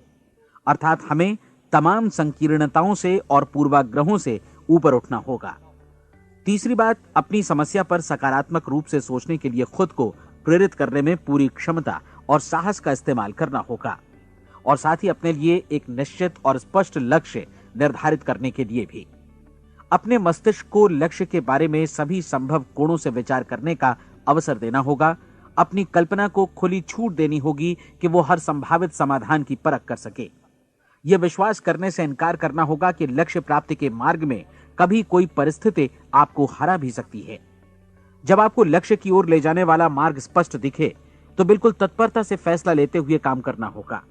अर्थात हमें तमाम संकीर्णताओं से और पूर्वाग्रहों से ऊपर उठना होगा। तीसरी बात, अपनी समस्या पर सकारात्मक रूप से सोचने के लिए खुद को प्रेरित करने में पूरी क्षमता और साहस का इस्तेमाल करना होगा और साथ ही अपने लिए एक निश्चित और स्पष्ट लक्ष्य निर्धारित करने के लिए भी। अपने मस्तिष्क को लक्ष्य के बारे में सभी संभव कोणों से विचार करने का अवसर देना होगा। अपनी कल्पना को खुली छूट देनी होगी कि वो हर संभावित समाधान की परख कर सके। यह विश्वास करने से इनकार करना होगा कि लक्ष्य प्राप्ति के मार्ग में कभी कोई परिस्थिति आपको हरा भी सकती है। जब आपको लक्ष्य की ओर ले जाने वाला मार्ग स्पष्ट दिखे तो बिल्कुल तत्परता से फैसला लेते हुए काम करना होगा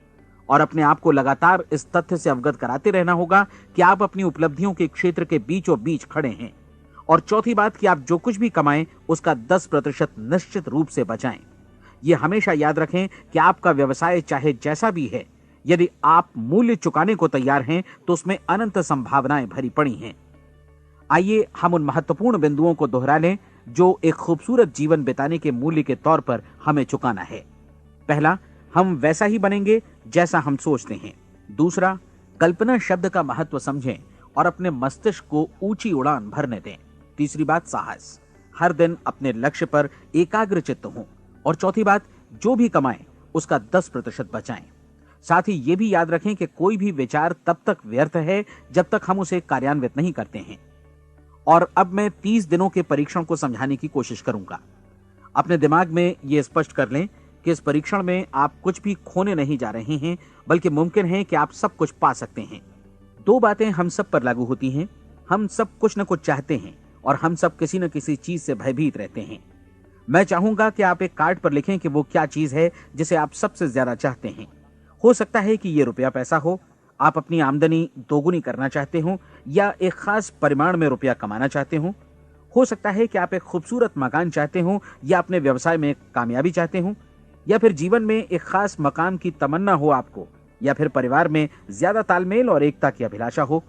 और अपने आप को लगातार इस तथ्य से अवगत कराते रहना होगा कि आप अपनी उपलब्धियों के क्षेत्र के बीचों बीच खड़े हैं। और चौथी बात कि आप जो कुछ भी कमाएं उसका 10% निश्चित रूप से बचाएं। यह हमेशा याद रखें कि आपका व्यवसाय चाहे जैसा भी है, यदि आप मूल्य चुकाने को तैयार हैं तो उसमें अनंत संभावनाएं भरी पड़ी हैं। आइए हम उन महत्वपूर्ण बिंदुओं को दोहरा लें जो एक खूबसूरत जीवन बिताने के मूल्य के तौर पर हमें चुकाना है। पहला, हम वैसा ही बनेंगे जैसा हम सोचते हैं। दूसरा, कल्पना शब्द का महत्व समझें और अपने मस्तिष्क को ऊंची उड़ान भरने दें। तीसरी बात, साहस, हर दिन अपने लक्ष्य पर एकाग्र चित्त हों। और चौथी बात, जो भी कमाएं उसका 10% बचाएं। साथ ही ये भी याद रखें कि कोई भी विचार तब तक व्यर्थ है जब तक हम उसे कार्यान्वित नहीं करते हैं। और अब मैं 30 दिनों के परीक्षण को समझाने की कोशिश करूंगा। अपने दिमाग में यह स्पष्ट कर लें कि इस परीक्षण में आप कुछ भी खोने नहीं जा रहे हैं, बल्कि मुमकिन है कि आप सब कुछ पा सकते हैं। दो बातें हम सब पर लागू होती हैं। हम सब कुछ न कुछ चाहते हैं और हम सब किसी न किसी चीज से भयभीत रहते हैं। मैं चाहूंगा कि आप एक कार्ड पर लिखें कि वो क्या चीज है जिसे आप सबसे ज्यादा चाहते हैं। हो सकता है कि ये रुपया पैसा हो, आप अपनी आमदनी दोगुनी करना चाहते हो, या एक खास परिमाण में रुपया कमाना चाहते हो सकता है कि आप एक खूबसूरत मकान चाहते हो, या अपने व्यवसाय में कामयाबी चाहते हो, या फिर जीवन में एक खास मकाम की तमन्ना हो आपको, या फिर परिवार में ज्यादा तालमेल और एकता की अभिलाषा हो।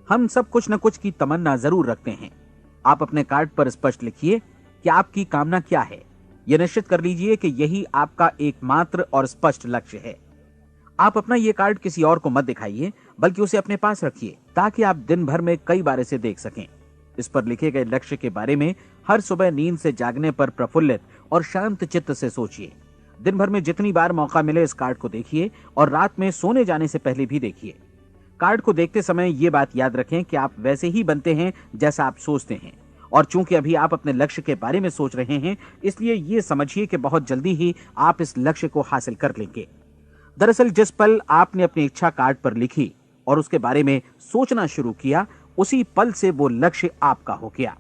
हम सब कुछ न कुछ की तमन्ना जरूर रखते हैं। आप अपने कार्ड पर स्पष्ट लिखिए कि आपकी कामना क्या है। यह निश्चित कर लीजिए कि यही आपका एकमात्र और स्पष्ट लक्ष्य है। आप अपना यह कार्ड किसी और को मत दिखाइए, बल्कि उसे अपने पास रखिए ताकि आप दिन भर में कई बार इसे देख सकें। इस पर लिखे गए लक्ष्य के बारे में हर सुबह नींद से जागने पर प्रफुल्लित और शांत चित्त से सोचिए। दिन भर में जितनी बार मौका मिले इस कार्ड को देखिए और रात में सोने जाने से पहले भी देखिए। कार्ड को देखते समय ये बात याद रखें कि आप वैसे ही बनते हैं जैसा आप सोचते हैं, और चूंकि अभी आप अपने लक्ष्य के बारे में सोच रहे हैं, इसलिए ये समझिए कि बहुत जल्दी ही आप इस लक्ष्य को हासिल कर लेंगे। दरअसल जिस पल आपने अपनी इच्छा कार्ड पर लिखी और उसके बारे में सोचना शुरू किया, उसी पल से वो लक्ष्य आपका हो गया।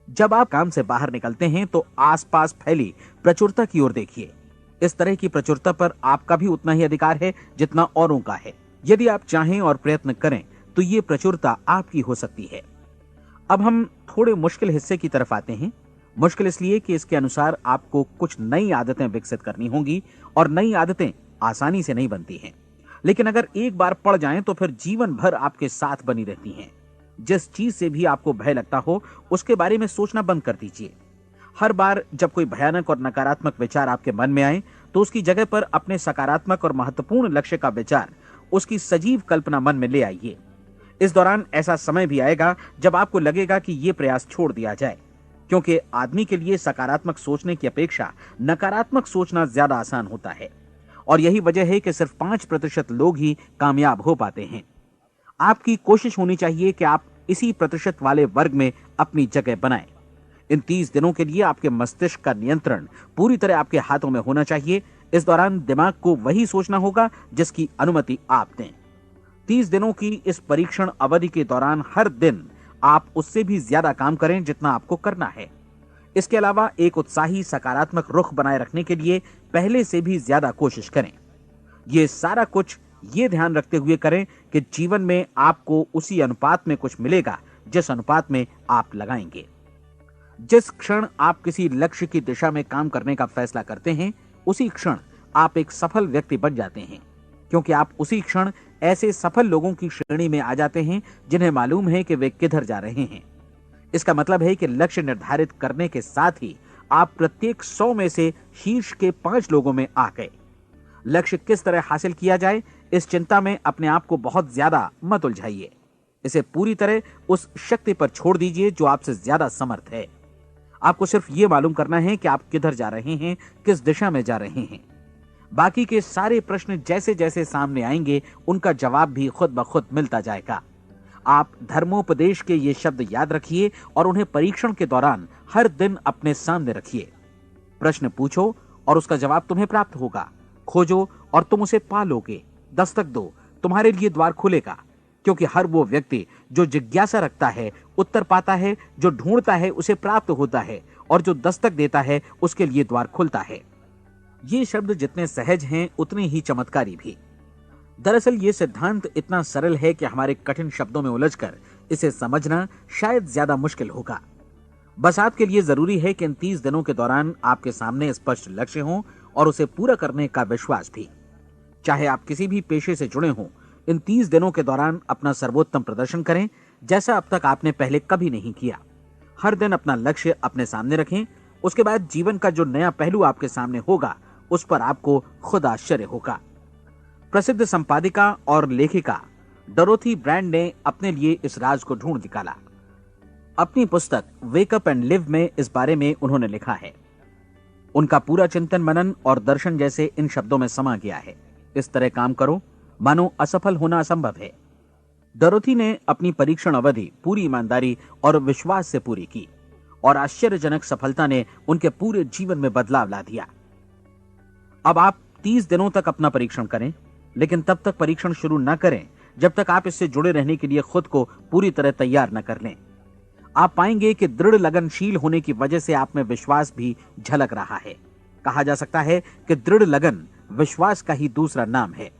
जब आप काम से बाहर निकलते हैं तो आसपास फैली प्रचुरता की ओर देखिए। इस तरह की प्रचुरता पर आपका भी उतना ही अधिकार है जितना औरों का है। यदि आप चाहें और प्रयत्न करें तो ये प्रचुरता आपकी हो सकती है। अब हम थोड़े मुश्किल हिस्से की तरफ आते हैं। मुश्किल इसलिए कि इसके अनुसार आपको कुछ नई आदतें विकसित करनी होंगी, और नई आदतें आसानी से नहीं बनती हैं, लेकिन अगर एक बार पड़ जाएं तो फिर जीवन भर आपके साथ बनी रहती हैं। जिस चीज से भी आपको भय लगता हो उसके बारे में सोचना बंद कर दीजिए। हर बार जब कोई भयानक और नकारात्मक विचार आपके मन में आए तो उसकी जगह पर अपने सकारात्मक और महत्वपूर्ण लक्ष्य का विचार, उसकी सजीव कल्पना मन में ले आइए। इस दौरान ऐसा समय भी आएगा जब आपको लगेगा कि यह प्रयास छोड़ दिया जाए, क्योंकि आदमी के लिए सकारात्मक सोचने की अपेक्षा नकारात्मक सोचना ज्यादा आसान होता है, और यही वजह है कि सिर्फ 5% लोग ही कामयाब हो पाते हैं। आपकी कोशिश होनी चाहिए कि आप इसी प्रतिशत वाले वर्ग में अपनी जगह बनाएं। इन 30 दिनों के लिए आपके मस्तिष्क का नियंत्रण पूरी तरह आपके हाथों में होना चाहिए। इस दौरान दिमाग को वही सोचना होगा जिसकी अनुमति आप दें। 30 दिनों की इस परीक्षण अवधि के दौरान हर दिन आप उससे भी ज्यादा काम करें जितना आपको करना है। इसके अलावा एक उत्साही सकारात्मक रुख बनाए रखने के लिए पहले से भी ज्यादा कोशिश करें। ये सारा कुछ ये ध्यान रखते हुए करें कि जीवन में आपको उसी अनुपात में कुछ मिलेगा जिस अनुपात में आप लगाएंगे। जिस क्षण आप किसी लक्ष्य की दिशा में काम करने का फैसला करते हैं, उसी क्षण आप एक सफल व्यक्ति बन जाते हैं, क्योंकि आप उसी क्षण ऐसे सफल लोगों की श्रेणी में आ जाते हैं जिन्हें मालूम है कि वे किधर जा रहे हैं। इसका मतलब है कि लक्ष्य निर्धारित करने के साथ ही आप प्रत्येक 100 में से शीर्ष के 5 लोगों में आ गए। लक्ष्य किस तरह हासिल किया जाए, इस चिंता में अपने आप को बहुत ज्यादा मत उलझाइए। इसे पूरी तरह उस शक्ति पर छोड़ दीजिए जो आपसे ज्यादा समर्थ है। आपको सिर्फ ये मालूम करना है कि आप किधर जा रहे हैं, किस दिशा में जा रहे हैं। बाकी के सारे प्रश्न जैसे जैसे सामने आएंगे उनका जवाब भी खुद ब खुद मिलता जाएगा। आप धर्मोपदेश के ये शब्द याद रखिए और उन्हें परीक्षण के दौरान हर दिन अपने सामने रखिए। प्रश्न पूछो और उसका जवाब तुम्हें प्राप्त होगा। खोजो और तुम उसे पा लोगे। दस्तक दो, तुम्हारे लिए द्वार खुलेगा, क्योंकि हर वो व्यक्ति जो जिज्ञासा रखता है उत्तर पाता है, जो ढूंढता है उसे प्राप्त होता है, और जो दस्तक देता है उसके लिए द्वार खुलता है। ये शब्द जितने सहज हैं उतने ही चमत्कारी भी। दरअसल ये सिद्धांत इतना सरल है कि हमारे कठिन शब्दों में उलझकर इसे समझना शायद ज्यादा मुश्किल होगा। बस आपके लिए जरूरी है कि इन 30 दिनों के दौरान आपके सामने स्पष्ट लक्ष्य हो और उसे पूरा करने का विश्वास भी। चाहे आप किसी भी पेशे से जुड़े हों, इन 30 दिनों के दौरान अपना सर्वोत्तम प्रदर्शन करें, जैसा अब तक आपने पहले कभी नहीं किया। हर दिन अपना लक्ष्य अपने सामने रखें। उसके बाद जीवन का जो नया पहलू आपके सामने होगा उस पर आपको खुद आश्चर्य होगा। प्रसिद्ध संपादिका और लेखिका डोरोथी ब्रैंड ने अपने लिए इस राज को ढूंढ निकाला। अपनी पुस्तक वेक अप एंड लिव में इस बारे में उन्होंने लिखा है। उनका पूरा चिंतन मनन और दर्शन जैसे इन शब्दों में समा गया है। इस तरह काम करो मानो असफल होना असंभव है। डोरोथी ने अपनी परीक्षण अवधि पूरी ईमानदारी और विश्वास से पूरी की और आश्चर्यजनक सफलता ने उनके पूरे जीवन में बदलाव ला दिया। अब आप 30 दिनों तक अपना परीक्षण करें, लेकिन तब तक परीक्षण शुरू न करें जब तक आप इससे जुड़े रहने के लिए खुद को पूरी तरह तैयार न कर लें। आप पाएंगे कि दृढ़ लगनशील होने की वजह से आप में विश्वास भी झलक रहा है। कहा जा सकता है कि दृढ़ लगन विश्वास का ही दूसरा नाम है।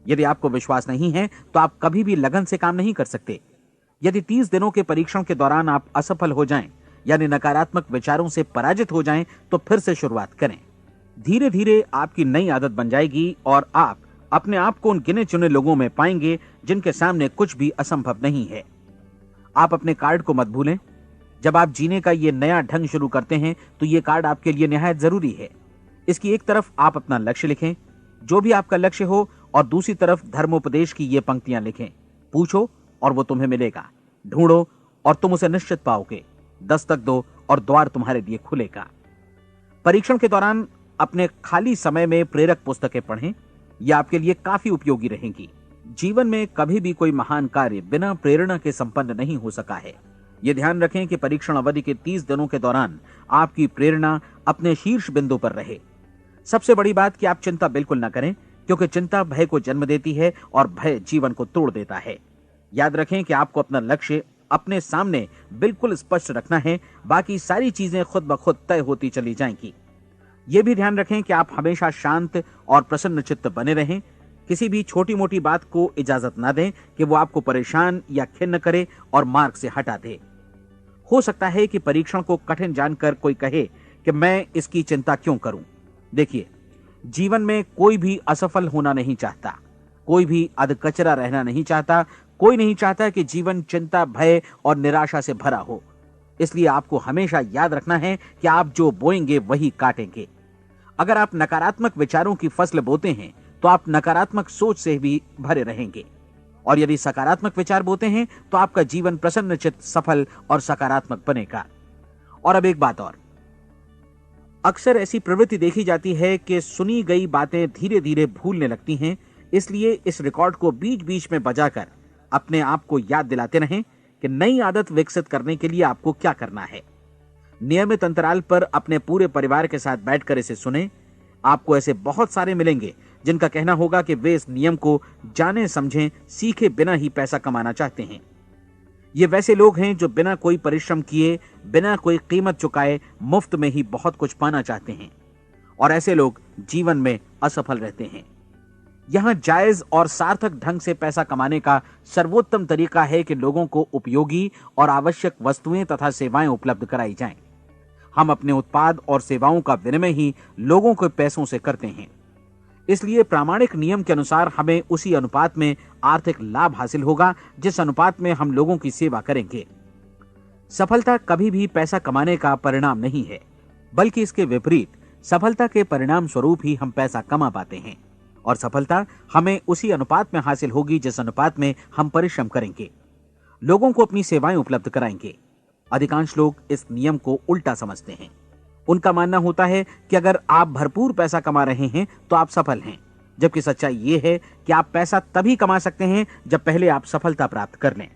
यदि आपको विश्वास नहीं है तो आप कभी भी लगन से काम नहीं कर सकते। यदि 30 दिनों के परीक्षण के दौरान आप असफल हो जाएं, यानी नकारात्मक विचारों से पराजित हो जाएं, तो फिर से शुरुआत करें। धीरे धीरे आपकी नई आदत बन जाएगी और आप अपने आप को उन गिने चुने लोगों में पाएंगे जिनके सामने कुछ भी असंभव नहीं है। आप अपने कार्ड को मत भूलें। जब आप जीने का ये नया ढंग शुरू करते हैं तो ये कार्ड आपके लिए निहायत जरूरी है। इसकी एक तरफ आप अपना लक्ष्य लिखें, जो भी आपका लक्ष्य हो, और दूसरी तरफ धर्मोपदेश की ये पंक्तियां लिखें। पूछो और वो तुम्हें मिलेगा, ढूंढो और तुम उसे निश्चित पाओगे, दस्तक दो और द्वार तुम्हारे लिए खुलेगा। परीक्षण के दौरान अपने खाली समय में प्रेरक पुस्तकें पढ़ें। ये आपके लिए काफी उपयोगी रहेंगी। जीवन में कभी भी कोई महान कार्य बिना प्रेरणा के संपन्न नहीं हो सका है। ये ध्यान रखें कि परीक्षण अवधि के 30 दिनों के दौरान आपकी प्रेरणा अपने शीर्ष बिंदु पर रहे। सबसे बड़ी बात कि आप चिंता बिल्कुल न करें, क्योंकि चिंता भय को जन्म देती है और भय जीवन को तोड़ देता है। याद रखें कि आपको अपना लक्ष्य अपने सामने बिल्कुल स्पष्ट रखना है, बाकी सारी चीजें खुद ब खुद तय होती चली जाएंगी। यह भी ध्यान रखें कि आप हमेशा शांत और प्रसन्न चित्त बने रहें। किसी भी छोटी मोटी बात को इजाजत ना दें कि वो आपको परेशान या खिन्न करे और मार्ग से हटा दे। हो सकता है कि परीक्षण को कठिन जानकर कोई कहे कि मैं इसकी चिंता क्यों करूं। देखिए, जीवन में कोई भी असफल होना नहीं चाहता, कोई भी अधकचरा रहना नहीं चाहता, कोई नहीं चाहता कि जीवन चिंता, भय और निराशा से भरा हो। इसलिए आपको हमेशा याद रखना है कि आप जो बोएंगे वही काटेंगे। अगर आप नकारात्मक विचारों की फसल बोते हैं तो आप नकारात्मक सोच से भी भरे रहेंगे, और यदि सकारात्मक विचार बोते हैं तो आपका जीवन प्रसन्नचित्त, सफल और सकारात्मक बनेगा। और अब एक बात और, अक्सर ऐसी प्रवृत्ति देखी जाती है कि सुनी गई बातें धीरे धीरे भूलने लगती हैं। इसलिए इस रिकॉर्ड को बीच बीच में बजाकर अपने आप को याद दिलाते रहें कि नई आदत विकसित करने के लिए आपको क्या करना है। नियमित अंतराल पर अपने पूरे परिवार के साथ बैठकर इसे सुने। आपको ऐसे बहुत सारे मिलेंगे जिनका कहना होगा कि वे इस नियम को जाने समझें सीखे बिना ही पैसा कमाना चाहते हैं। ये वैसे लोग हैं जो बिना कोई परिश्रम किए, बिना कोई कीमत चुकाए मुफ्त में ही बहुत कुछ पाना चाहते हैं, और ऐसे लोग जीवन में असफल रहते हैं। यहां जायज और सार्थक ढंग से पैसा कमाने का सर्वोत्तम तरीका है कि लोगों को उपयोगी और आवश्यक वस्तुएं तथा सेवाएं उपलब्ध कराई जाएं। हम अपने उत्पाद और सेवाओं का विनिमय ही लोगों के पैसों से करते हैं। इसलिए प्रामाणिक नियम के अनुसार हमें उसी अनुपात में आर्थिक लाभ हासिल होगा जिस अनुपात में हम लोगों की सेवा करेंगे। सफलता कभी भी पैसा कमाने का परिणाम नहीं है, बल्कि इसके विपरीत सफलता के परिणाम स्वरूप ही हम पैसा कमा पाते हैं, और सफलता हमें उसी अनुपात में हासिल होगी जिस अनुपात में हम परिश्रम करेंगे, लोगों को अपनी सेवाएं उपलब्ध कराएंगे। अधिकांश लोग इस नियम को उल्टा समझते हैं। उनका मानना होता है कि अगर आप भरपूर पैसा कमा रहे हैं तो आप सफल हैं, जबकि सच्चाई ये है कि आप पैसा तभी कमा सकते हैं जब पहले आप सफलता प्राप्त कर लें।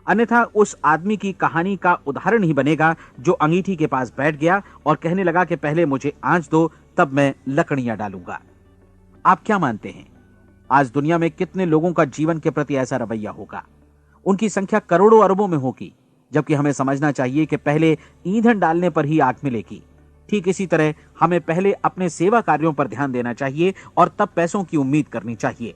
अन्यथा उस आदमी की कहानी का उदाहरण ही बनेगा जो अंगीठी के पास बैठ गया और कहने लगा कि पहले मुझे आंच दो, तब मैं लकड़ियां डालूंगा। आप क्या मानते हैं, आज दुनिया में कितने लोगों का जीवन के प्रति ऐसा रवैया होगा? उनकी संख्या करोड़ों अरबों में होगी, जबकि हमें समझना चाहिए कि पहले ईंधन डालने पर ही आग मिलेगी। ठीक इसी तरह हमें पहले अपने सेवा कार्यों पर ध्यान देना चाहिए और तब पैसों की उम्मीद करनी चाहिए।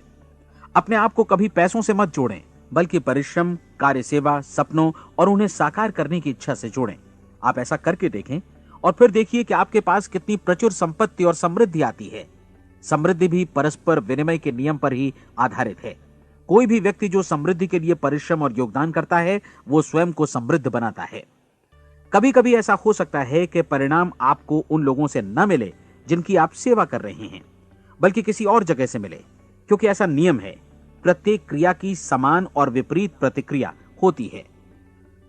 अपने आप को कभी पैसों से मत जोड़ें, बल्कि परिश्रम, कार्य सेवा, सपनों और उन्हें साकार करने की इच्छा से जोड़ें। आप ऐसा करके देखें और फिर देखिए कि आपके पास कितनी प्रचुर संपत्ति और समृद्धि आती है। समृद्धि भी परस्पर विनिमय के नियम पर ही आधारित है। कोई भी व्यक्ति जो समृद्धि के लिए परिश्रम और योगदान करता है, वो स्वयं को समृद्ध बनाता है। कभी कभी ऐसा हो सकता है कि परिणाम आपको उन लोगों से न मिले जिनकी आप सेवा कर रहे हैं, बल्कि किसी और जगह से मिले, क्योंकि ऐसा नियम है, प्रत्येक क्रिया की समान और विपरीत प्रतिक्रिया होती है।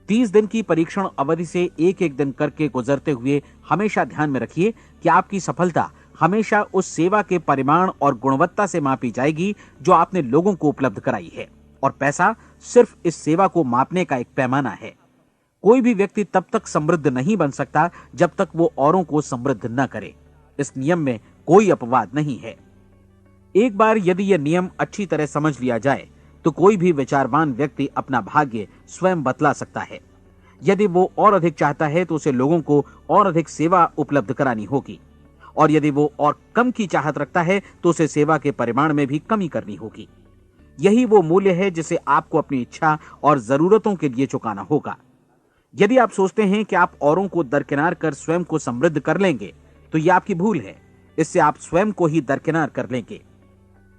30 दिन की परीक्षण अवधि से एक एक दिन करके गुजरते हुए हमेशा ध्यान में रखिए कि आपकी सफलता हमेशा उस सेवा के परिमाण और गुणवत्ता से मापी जाएगी जो आपने लोगों को उपलब्ध कराई है, और पैसा सिर्फ इस सेवा को मापने का एक पैमाना है। कोई भी व्यक्ति तब तक समृद्ध नहीं बन सकता जब तक वो औरों को समृद्ध न करे। इस नियम में कोई अपवाद नहीं है। एक बार यदि यह नियम अच्छी तरह समझ लिया जाए तो कोई भी विचारवान व्यक्ति अपना भाग्य स्वयं बतला सकता है। यदि वो और अधिक चाहता है तो उसे लोगों को और अधिक सेवा उपलब्ध करानी होगी, और यदि वो और कम की चाहत रखता है तो उसे सेवा के परिमाण में भी कमी करनी होगी। यही वो मूल्य है जिसे आपको अपनी इच्छा और जरूरतों के लिए चुकाना होगा। यदि आप सोचते हैं कि आप औरों को दरकिनार कर स्वयं को समृद्ध कर लेंगे तो यह आपकी भूल है। इससे आप स्वयं को ही दरकिनार कर लेंगे।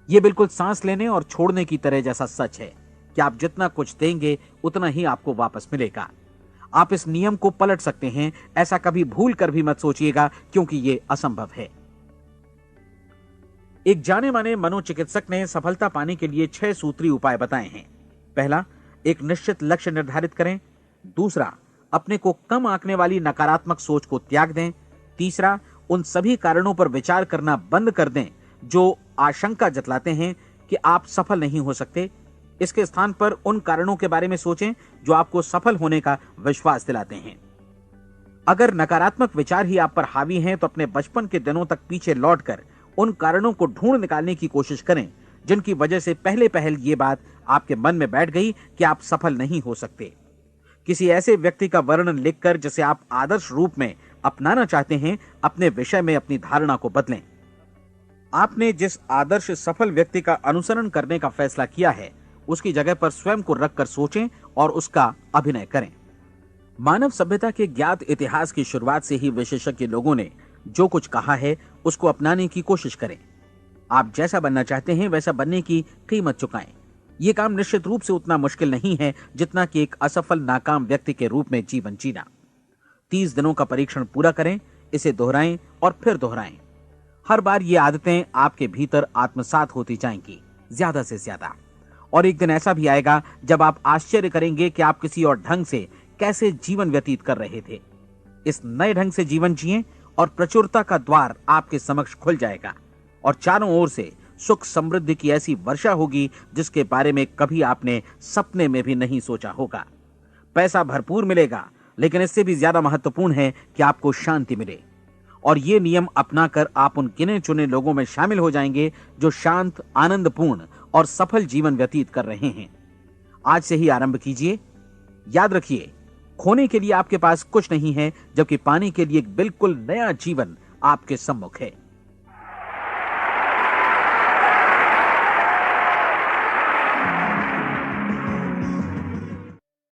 यह बिल्कुल सांस लेने और छोड़ने की तरह जैसा सच है कि आप जितना कुछ देंगे उतना ही आपको वापस मिलेगा। आप इस नियम को पलट सकते हैं, ऐसा कभी भूल कर भी मत सोचिएगा, क्योंकि यह असंभव है। एक जाने माने मनोचिकित्सक ने सफलता पाने के लिए 6 सूत्री उपाय बताए हैं। पहला, एक निश्चित लक्ष्य निर्धारित करें। दूसरा, अपने को कम आंकने वाली नकारात्मक सोच को त्याग दें। तीसरा, उन सभी कारणों पर विचार करना बंद कर दें जो आशंका जतलाते हैं कि आप सफल नहीं हो सकते। इसके स्थान पर उन कारणों के बारे में सोचें जो आपको सफल होने का विश्वास दिलाते हैं। अगर नकारात्मक विचार ही आप पर हावी हैं तो अपने बचपन के दिनों तक पीछे लौटकर उन कारणों को ढूंढ निकालने की कोशिश करें जिनकी वजह से पहले पहल ये बात आपके मन में बैठ गई कि आप सफल नहीं हो सकते। किसी ऐसे व्यक्ति का वर्णन लिखकर जिसे आप आदर्श रूप में अपनाना चाहते हैं, अपने विषय में अपनी धारणा को बदलें। आपने जिस आदर्श सफल व्यक्ति का अनुसरण करने का फैसला किया है उसकी जगह पर स्वयं को रखकर सोचें और उसका अभिनय करें। मानव सभ्यता के ज्ञात इतिहास की शुरुआत से ही विशेषज्ञ लोगों ने जो कुछ कहा है उसको अपनाने की कोशिश करें। आप जैसा बनना चाहते हैं वैसा बनने की कीमत चुकाएं। यह काम निश्चित रूप से उतना मुश्किल नहीं है जितना कि एक असफल नाकाम व्यक्ति के रूप में जीवन जीना। 30 दिनों का परीक्षण पूरा करें, इसे दोहराएं और फिर दोहराएं। हर बार ये आदतें आपके भीतर आत्मसात होती जाएंगी, ज्यादा से ज्यादा। और एक दिन ऐसा भी आएगा जब आप आश्चर्य करेंगे कि आप किसी और ढंग से कैसे जीवन व्यतीत कर रहे थे। इस नए ढंग से जीवन जिएं और प्रचुरता का द्वार आपके समक्ष खुल जाएगा और चारों ओर से सुख समृद्धि की ऐसी वर्षा होगी जिसके बारे में कभी आपने सपने में भी नहीं सोचा होगा। पैसा भरपूर मिलेगा, लेकिन इससे भी ज्यादा महत्वपूर्ण है कि आपको शांति मिले। और ये नियम अपनाकर आप उन गिने चुने लोगों में शामिल हो जाएंगे जो शांत, आनंदपूर्ण और सफल जीवन व्यतीत कर रहे हैं। आज से ही आरंभ कीजिए। याद रखिए, खोने के लिए आपके पास कुछ नहीं है, जबकि पाने के लिए एक बिल्कुल नया जीवन आपके सम्मुख है।